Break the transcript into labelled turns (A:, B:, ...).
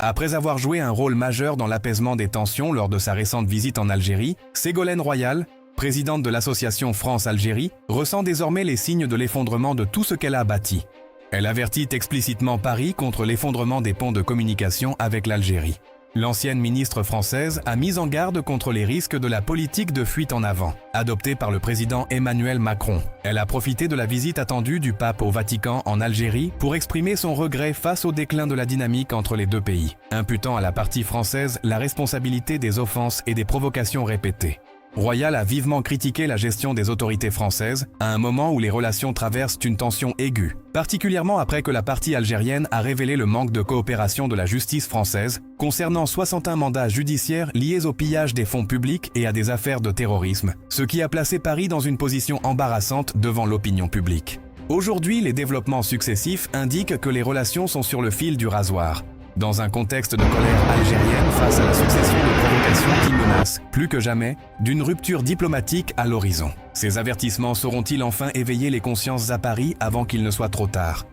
A: Après avoir joué un rôle majeur dans l'apaisement des tensions lors de sa récente visite en Algérie, Ségolène Royal, présidente de l'association France-Algérie, ressent désormais les signes de l'effondrement de tout ce qu'elle a bâti. Elle avertit explicitement Paris contre l'effondrement des ponts de communication avec l'Algérie. L'ancienne ministre française a mis en garde contre les risques de la politique de fuite en avant, adoptée par le président Emmanuel Macron. Elle a profité de la visite attendue du pape au Vatican en Algérie pour exprimer son regret face au déclin de la dynamique entre les deux pays, imputant à la partie française la responsabilité des offenses et des provocations répétées. Royal a vivement critiqué la gestion des autorités françaises à un moment où les relations traversent une tension aiguë, particulièrement après que la partie algérienne a révélé le manque de coopération de la justice française concernant 61 mandats judiciaires liés au pillage des fonds publics et à des affaires de terrorisme, ce qui a placé Paris dans une position embarrassante devant l'opinion publique. Aujourd'hui, les développements successifs indiquent que les relations sont sur le fil du rasoir, dans un contexte de colère algérienne face à la succession de provocations qui menacent, plus que jamais, d'une rupture diplomatique à l'horizon. Ces avertissements sauront-ils enfin éveiller les consciences à Paris avant qu'il ne soit trop tard ?